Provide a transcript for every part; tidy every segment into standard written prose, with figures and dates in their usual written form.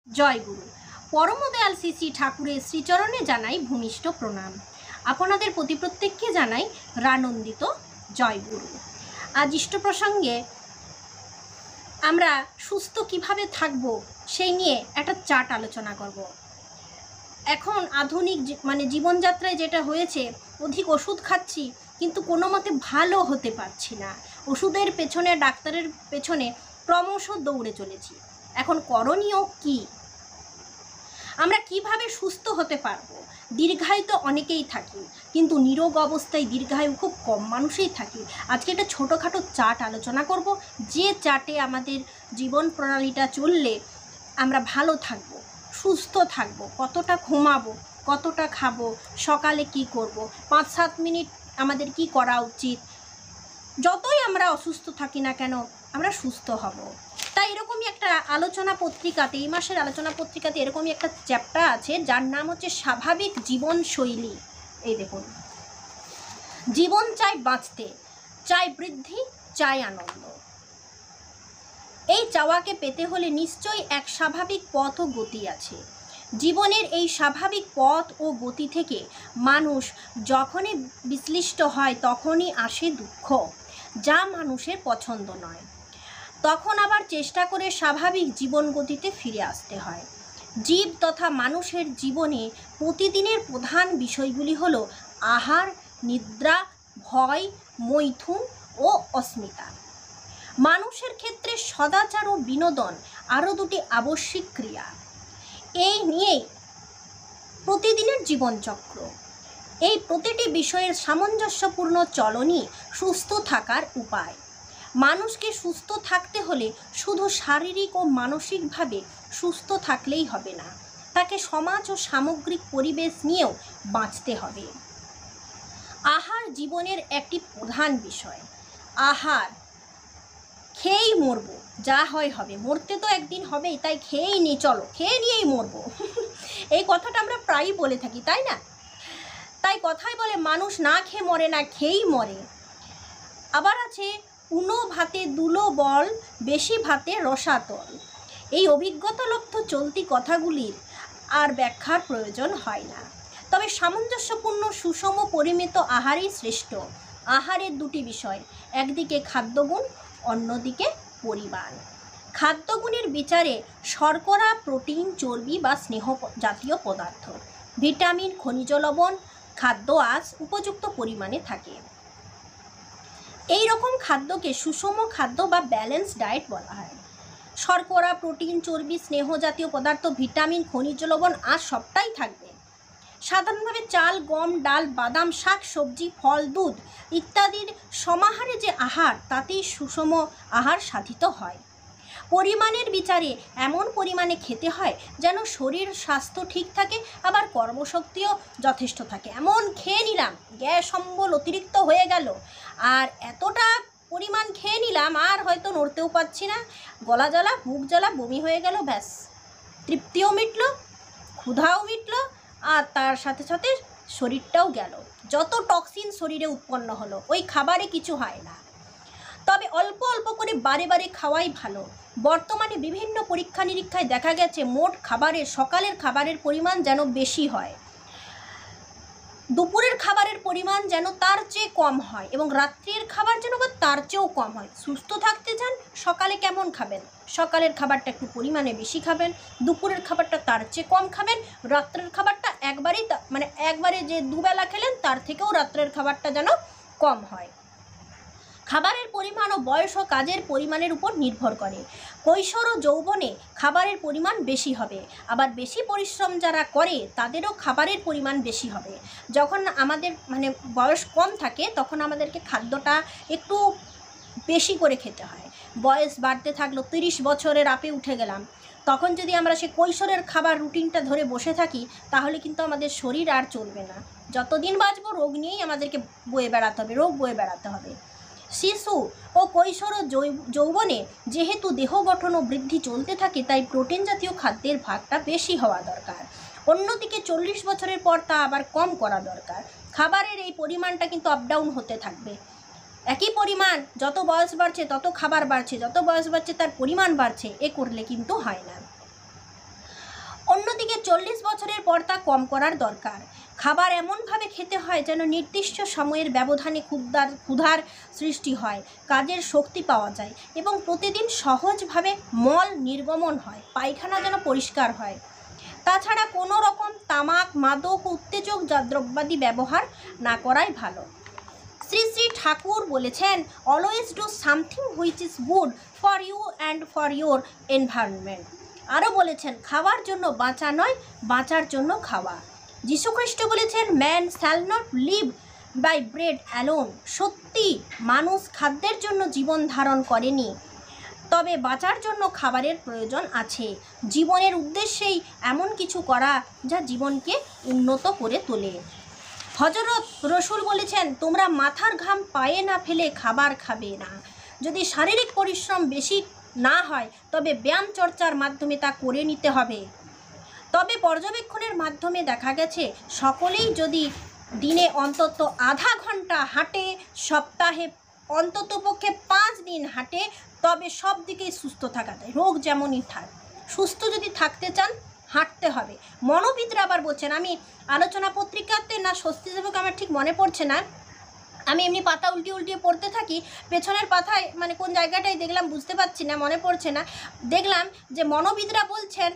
জয় গুরু। পরমদয়াল শ্রী শ্রী ঠাকুরের শ্রীচরণে জানাই ভূমিষ্ঠ প্রণাম। আপনাদের প্রতি প্রত্যেককে জানাই রানন্দিত জয় গুরু। আজ ইষ্ট প্রসঙ্গে আমরা সুস্থ কিভাবে থাকব সেই নিয়ে একটা চার্ট আলোচনা করব। এখন আধুনিক জীবনযাত্রায় যেটা হয়েছে, অধিক ওষুধ খাচ্ছি কিন্তু কোনো মতে ভালো হতে পারছি না। ওষুধের পেছনে, ডাক্তারের পেছনে ক্রমশ দৌড়ে চলেছি। এখন করণীয় কি? আমরা কিভাবে সুস্থ হতে পারবো? দীর্ঘায়ু তো অনেকেই থাকি, কিন্তু নিরোগ অবস্থায় দীর্ঘায়ু খুব কম মানুষই থাকি। আজকে একটা ছোটোখাটো চার্ট আলোচনা করব, যে চার্টে আমাদের জীবন প্রণালীটা চললে আমরা ভালো থাকব, সুস্থ থাকব। কতটা ঘুমাবো, কতটা খাবো, সকালে কি করব, 5-7 মিনিট আমাদের কি করা উচিত। যতই আমরা অসুস্থ থাকি না কেন, আমরা সুস্থ হব। তাই এরকমই একটা আলোচনা পত্রিকাতে, এই মাসের আলোচনা পত্রিকাতে এরকমই একটা চ্যাপ্টার আছে যার নাম হচ্ছে স্বাভাবিক জীবনশৈলী। এই দেখুন, জীবন চাই বাঁচতে, চাই বৃদ্ধি, চাই আনন্দ। এই চাওয়াকে পেতে হলে নিশ্চয়ই এক স্বাভাবিক পথ ও গতি আছে। জীবনের এই স্বাভাবিক পথ ও গতি থেকে মানুষ যখনই বিশ্লিষ্ট হয় তখনই আসে দুঃখ, যা মানুষের পছন্দ নয়। তখন আবার চেষ্টা করে স্বাভাবিক জীবন গতিতে ফিরে আসতে হয়। জীব তথা মানুষের জীবনে প্রতিদিনের প্রধান বিষয়গুলি হলো আহার, নিদ্রা, ভয়, মৈথুন ও অস্মিতা। মানুষের ক্ষেত্রে সদাচার ও বিনোদন আরও দুটি আবশ্যিক ক্রিয়া। এই নিয়েই প্রতিদিনের জীবনচক্র। এই প্রতিটি বিষয়ের সামঞ্জস্যপূর্ণ চলনই সুস্থ থাকার উপায়। মানুষকে সুস্থ থাকতে হলে শুধু শারীরিক ও মানসিকভাবে সুস্থ থাকলেই হবে না, তাকে সমাজ ও সামগ্রিক পরিবেশ নিয়েও বাঁচতে হবে। আহার জীবনের একটি প্রধান বিষয়। আহার খেয়েই মরবো, যা হয় হবে, মরতে তো একদিন হবেই, তাই খেয়েই নিই, চলো খেয়ে নিয়েই মরবো। এই কথাটা আমরা প্রায়ই বলে থাকি, তাই না? তাই কথাই বলে মানুষ না খেয়ে মরে না, খেয়েই মরে। আবার আছে উনো ভাতে দুলো বল, বেশি ভাতে রসাতল। এই অভিজ্ঞতালব্ধ চলতি কথাগুলির আর ব্যাখ্যার প্রয়োজন হয় না। তবে সামঞ্জস্যপূর্ণ সুষম পরিমিত আহারই শ্রেষ্ঠ। আহারের দুটি বিষয়, একদিকে খাদ্যগুণ, অন্যদিকে পরিমাণ। খাদ্যগুণের বিচারে শর্করা, প্রোটিন, চর্বি বা স্নেহ জাতীয় পদার্থ, ভিটামিন, খনিজ লবণ, খাদ্য আঁশ উপযুক্ত পরিমাণে থাকে। এই রকম খাদ্যকে সুষম খাদ্য বা ব্যালেন্স ডায়েট বলা হয়। শর্করা, প্রোটিন, চর্বি, স্নেহ জাতীয় পদার্থ, ভিটামিন, খনিজ লবণ, আঁশ সবটাই থাকবে। সাধারণভাবে চাল, গম, ডাল, বাদাম, শাক, সবজি, ফল, দুধ ইত্যাদির সমাহারে যে আহার, তাতেই সুষম আহার সাধিত হয়। পরিমাণের বিচারে এমন পরিমাণে খেতে হয় যেন শরীর স্বাস্থ্য ঠিক থাকে, আবার কর্মশক্তিও যথেষ্ট থাকে। এমন খেয়ে নিলাম, গ্যাস অম্বল অতিরিক্ত হয়ে গেল, আর এতটা পরিমাণ খেয়ে নিলাম আর হয়তো নড়তেও পারছি না, গলা জ্বালা, বুক জ্বালা, বমি হয়ে গেল, ব্যাস তৃপ্তিও মিটল, ক্ষুধাও মিটল, আর তার সাথে সাথে শরীরটাও গেল। যত টক্সিন শরীরে উৎপন্ন হলো, ওই খাবারে কিছু হয় না। তবে অল্প অল্প করে বারে বারে খাওয়াই ভালো। বর্তমানে বিভিন্ন পরীক্ষা নিরীক্ষায় দেখা গেছে মোট খাবারের, সকালের খাবারের পরিমাণ যেন বেশি হয়, দুপুরের খাবারের পরিমাণ যেন তার চেয়ে কম হয়, এবং রাত্রের খাবার যেন বা তার চেয়েও কম হয়। সুস্থ থাকতে চান, সকালে কেমন খাবেন? সকালের খাবারটা একটু পরিমাণে বেশি খাবেন, দুপুরের খাবারটা তার চেয়ে কম খাবেন, রাত্রের খাবারটা একবারে যে দুবেলা খেলেন তার থেকেও রাত্রের খাবারটা যেন কম হয়। খাবারের পরিমাণ ও বয়স ও কাজের পরিমাণের উপর নির্ভর করে। কৈশোর ও যৌবনে খাবারের পরিমাণ বেশি হবে, আবার বেশি পরিশ্রম যারা করে তাদেরও খাবারের পরিমাণ বেশি হবে। যখন আমাদের বয়স কম থাকে তখন আমাদেরকে খাদ্যটা একটু বেশি করে খেতে হয়। বয়স বাড়তে থাকলো, 30 বছরের আপে উঠে গেলাম, তখন যদি আমরা সে কৈশোরের খাবার রুটিনটা ধরে বসে থাকি তাহলে কিন্তু আমাদের শরীর আর চলবে না। যতদিন বাঁচবো রোগ নিয়েই আমাদেরকে বয়ে বেড়াতে হবে, রোগ বয়ে বেড়াতে হবে। শিশু ও কৈশোর ও যৌবনে যেহেতু দেহ গঠন ও বৃদ্ধি চলতে থাকে, তাই প্রোটিন জাতীয় খাদ্যের ভাগটা বেশি হওয়া দরকার। অন্যদিকে 40 বছরের পর তা আবার কম করা দরকার। খাবারের এই পরিমাণটা কিন্তু আপ ডাউন হতে থাকবে। একই পরিমাণ যত বয়স বাড়ছে তত খাবার বাড়ছে, যত বয়স বাড়ছে তার পরিমাণ বাড়ছে, এ করলে কিন্তু হয় না। 40 বছরের পর তা কম করার দরকার। খাবার এমনভাবে খেতে হয় যেন নির্দিষ্ট সময়ের ব্যবধানে ক্ষুধার সৃষ্টি হয়, কাজের শক্তি পাওয়া যায় এবং প্রতিদিন সহজভাবে মল নির্গমন হয়, পায়খানা যেন পরিষ্কার হয়। তাছাড়া কোনো রকম তামাক, মাদক ও উত্তেজক দ্রব্যাদি ব্যবহার না করাই ভালো। শ্রী শ্রী ঠাকুর বলেছেন, always do something which is good for you and for your environment. আরও বলেছেন, খাওয়ার জন্য বাঁচা নয়, বাঁচার জন্য খাওয়া। যীশুখ্রিস্ট বলেছেন, man shall not live by bread alone. সত্যি মানুষ খাদ্যের জন্য জীবন ধারণ করেনি, তবে বাঁচার জন্য খাবারের প্রয়োজন আছে। জীবনের উদ্দেশ্যেই এমন কিছু করা যা জীবনকে উন্নত করে তোলে। হযরত রসুল বলেছেন, তোমরা মাথার ঘাম পায়ে না ফেলে খাবার খাবে না। যদি শারীরিক পরিশ্রম বেশি না হয় তবে ব্যায়াম চর্চার মাধ্যমে তা করে নিতে হবে। তবে পর্যবেক্ষণের মাধ্যমে দেখা গেছে, সকলেই যদি দিনে অন্তত আধা ঘন্টা হাঁটে, সপ্তাহে অন্ততপক্ষে 5 দিন হাঁটে, তবে সব দিকেই সুস্থ থাকা যায়। রোগ যেমনই থাক, সুস্থ যদি থাকতে চান হাঁটতে হবে। মনোবিদরা আবার বলছেন, আমি আলোচনা পত্রিকাতে না স্বস্তি সেবক আমার ঠিক মনে পড়ছে না, আমি এমনি পাতা উল্টিয়ে পড়তে থাকি, পেছনের পাতায় মানে কোন জায়গাটায় দেখলাম বুঝতে পারছি না, মনে পড়ছে না, দেখলাম যে মনোবিদরা বলছেন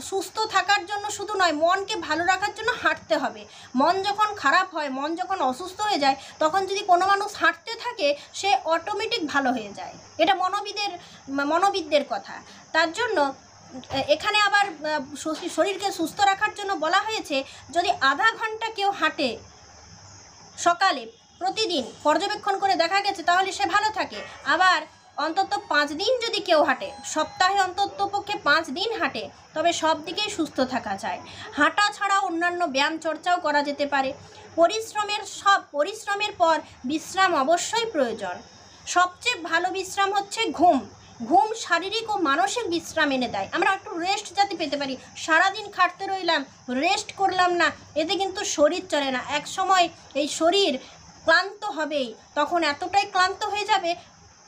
সুস্থ থাকার জন্য শুধু নয়, মনকে ভালো রাখার জন্য হাঁটতে হবে। মন যখন খারাপ হয়, মন যখন অসুস্থ হয়ে যায়, তখন যদি কোনো মানুষ হাঁটতে থাকে সে অটোমেটিক ভালো হয়ে যায়। এটা মনোবিদদের কথা। তার জন্য এখানে আবার শরীরকে সুস্থ রাখার জন্য বলা হয়েছে, যদি আধা ঘন্টা কেউ হাঁটে সকালে প্রতিদিন, পর্যবেক্ষণ করে দেখা গেছে তাহলে সে ভালো থাকে। আবার অন্তত 5 দিন যদি কেউ হাঁটে, সপ্তাহে অন্তত পক্ষে 5 দিন হাঁটে, তবে সব দিকেই সুস্থ থাকা যায়। হাঁটা ছাড়াও অন্যান্য ব্যায়াম চর্চাও করা যেতে পারে। পরিশ্রমের পর বিশ্রাম অবশ্যই প্রয়োজন। সবচেয়ে ভালো বিশ্রাম হচ্ছে ঘুম। ঘুম শারীরিক ও মানসিক বিশ্রাম এনে দেয়। আমরা একটু রেস্ট যাতে পেতে পারি, সারাদিন খাটতে রইলাম, রেস্ট করলাম না, এতে কিন্তু শরীর চলে না। এক সময় এই শরীর ক্লান্ত হবেই, তখন এতটাই ক্লান্ত হয়ে যাবে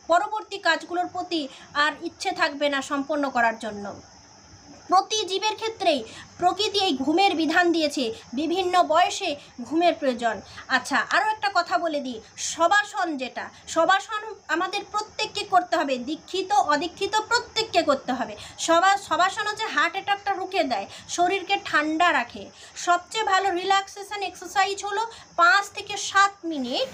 পরবর্তী কাজগুলোর প্রতি আর ইচ্ছে থাকবে না সম্পন্ন করার জন্য। প্রতি জীবের ক্ষেত্রেই প্রকৃতি এই ঘুমের বিধান দিয়েছে, বিভিন্ন বয়সে ঘুমের প্রয়োজন। আচ্ছা, আরও একটা কথা বলে দিই, শবাসন আমাদের প্রত্যেককে করতে হবে, দীক্ষিত অদীক্ষিত প্রত্যেককে করতে হবে। শবাসন হচ্ছে হার্ট অ্যাটাকটা রুখে দেয়, শরীরকে ঠান্ডা রাখে। সবচেয়ে ভালো রিল্যাক্সেশন এক্সারসাইজ হলো 5 থেকে 7 মিনিট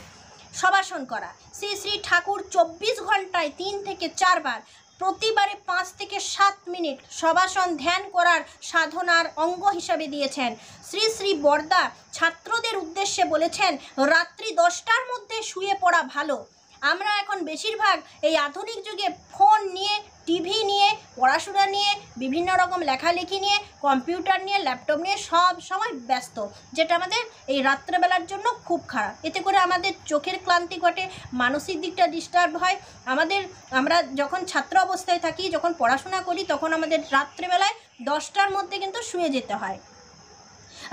শবাসন করা। শ্রী শ্রী ঠাকুর 24 ঘন্টায় 3 থেকে 4 বার, প্রতিবারে 5 থেকে 7 মিনিট শবাসন ধ্যান করার সাধনার অঙ্গ হিসাবে দিয়েছেন। শ্রী শ্রী বরদা ছাত্রদের উদ্দেশ্যে বলেছেন, রাত্রি 10টার মধ্যে শুয়ে পড়া ভালো। আমরা এখন বেশিরভাগ এই আধুনিক যুগে ফোন নিয়ে, টিভি নিয়ে, পড়াশোনা নিয়ে, বিভিন্ন রকম লেখালেখি নিয়ে, কম্পিউটার নিয়ে, ল্যাপটপ নিয়ে সব সময় ব্যস্ত, যেটা আমাদের এই রাত্রেবেলার জন্য খুব খারাপ। এতে করে আমাদের চোখের ক্লান্তি ঘটে, মানসিক দিকটা ডিস্টার্ব হয়। আমরা যখন ছাত্র অবস্থায় থাকি, যখন পড়াশোনা করি, তখন আমাদের রাত্রেবেলায় 10টার মধ্যে কিন্তু শুয়ে যেতে হয়।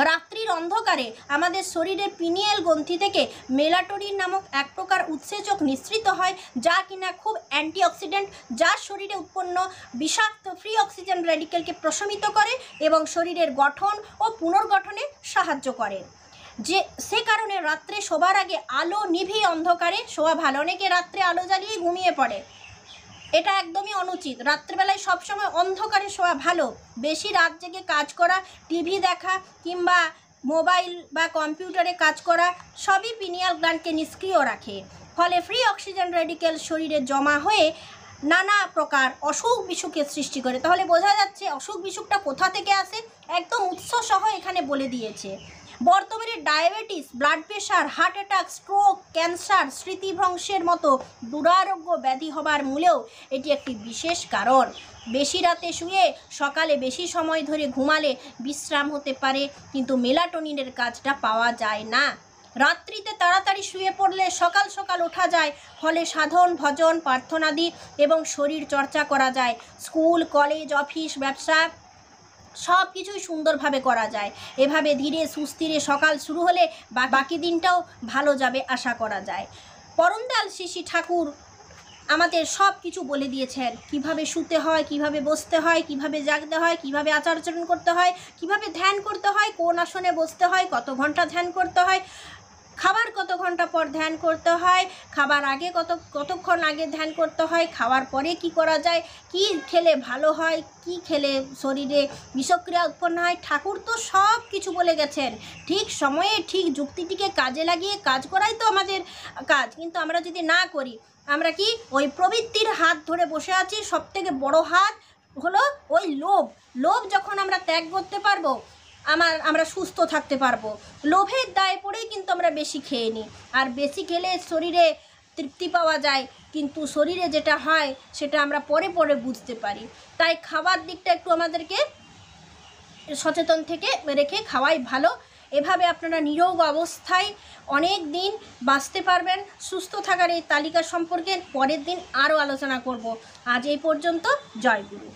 রাত্রির অন্ধকারে আমাদের শরীরের পিনিয়াল গ্রন্থি থেকে মেলাটোনিন নামক এক প্রকার উৎসেচক নিঃসৃত হয়, যা কিনা খুব অ্যান্টিঅক্সিডেন্ট, যা শরীরে উৎপন্ন বিষাক্ত ফ্রি অক্সিজেন রেডিকেলকে প্রশমিত করে এবং শরীরের গঠন ও পুনর্গঠনে সাহায্য করে। সে কারণে রাত্রে শোবার আগে আলো নিভিয়ে অন্ধকারে শোয়া ভালো। অনেকে রাত্রে আলো জ্বালিয়ে ঘুমিয়ে পড়ে, এটা একদমই অনুচিত। রাত্রেবেলায় সবসময় অন্ধকারে শোয়া ভালো। বেশি রাত জেগে কাজ করা, টিভি দেখা কিংবা মোবাইল বা কম্পিউটারে কাজ করা সবই পিনিয়াল গ্ল্যান্ডকে নিষ্ক্রিয় রাখে। ফলে ফ্রি অক্সিজেন রেডিকেল শরীরে জমা হয়ে নানা প্রকার অসুখ বিসুখের সৃষ্টি করে। তাহলে বোঝা যাচ্ছে অসুখ বিসুখটা কোথা থেকে আসে, একদম উৎস সহ এখানে বলে দিয়েছে। বর্তমানে diabetes, blood pressure, heart attack, stroke, cancer, স্মৃতিভ্রংশের মতো দুরারোগ্য ব্যাধি হবার মূলেও এটি একটি বিশেষ কারণ। বেশি রাতে শুয়ে সকালে বেশি সময় ধরে ঘুমালে বিশ্রাম হতে পারে, কিন্তু মেলাটোনিনের কাজটা পাওয়া যায় না। রাত্রিতে তাড়াতাড়ি শুয়ে পড়লে সকাল সকাল ওঠা যায়, ফলে সাধন, ভজন, প্রার্থনাদি এবং শরীর চর্চা করা যায়। স্কুল, কলেজ, অফিস, ব্যবসা সব কিছুই সুন্দরভাবে করা যায়। এভাবে ধীরে সুস্থিরে সকাল শুরু হলে বাকি দিনটাও ভালো যাবে আশা করা যায়। পরমদয়াল শ্রী শ্রী ঠাকুর আমাদের সব কিছু বলে দিয়েছেন, কিভাবে শুতে হয়, কিভাবে বসতে হয়, কিভাবে জাগতে হয়, কিভাবে আচার আচরণ করতে হয়, কিভাবে ধ্যান করতে হয়, কোন আসনে বসতে হয়, কত ঘন্টা ধ্যান করতে হয়, খাবার কত ঘন্টা পর ধ্যান করতে হয়, খাবার আগে কতক্ষণ আগে ধ্যান করতে হয়, খাওয়ার পরে কি করা যায়, কি খেলে ভালো হয়, কি খেলে শরীরে বিষক্রিয়া উৎপন্ন হয়। ঠাকুর তো সব কিছু বলে গেছেন। ঠিক সময়ে ঠিক যুক্তিটিকে কাজে লাগিয়ে কাজ করাই তো আমাদের কাজ। কিন্তু আমরা যদি না করি, আমরা কি ওই প্রবৃত্তির হাত ধরে বসে আছি। সবথেকে বড় হাত হলো ওই লোভ। লোভ যখন আমরা ত্যাগ করতে পারবো, আমরা সুস্থ থাকতে পারবো। লোভের দায়ে পড়েই কিন্তু আমরা বেশি খেয়ে নিই, আর বেশি খেলে শরীরে তৃপ্তি পাওয়া যায়, কিন্তু শরীরে যেটা হয় সেটা আমরা পরে পরে বুঝতে পারি। তাই খাবার দিকটা একটু আমাদেরকে সচেতন থেকে রেখে খাওয়াই ভালো। এভাবে আপনারা নিরোগ অবস্থায় অনেক দিন বাঁচতে পারবেন। সুস্থ থাকার এই তালিকা সম্পর্কে পরের দিন আরও আলোচনা করব। আজ এই পর্যন্ত। জয় গুরু।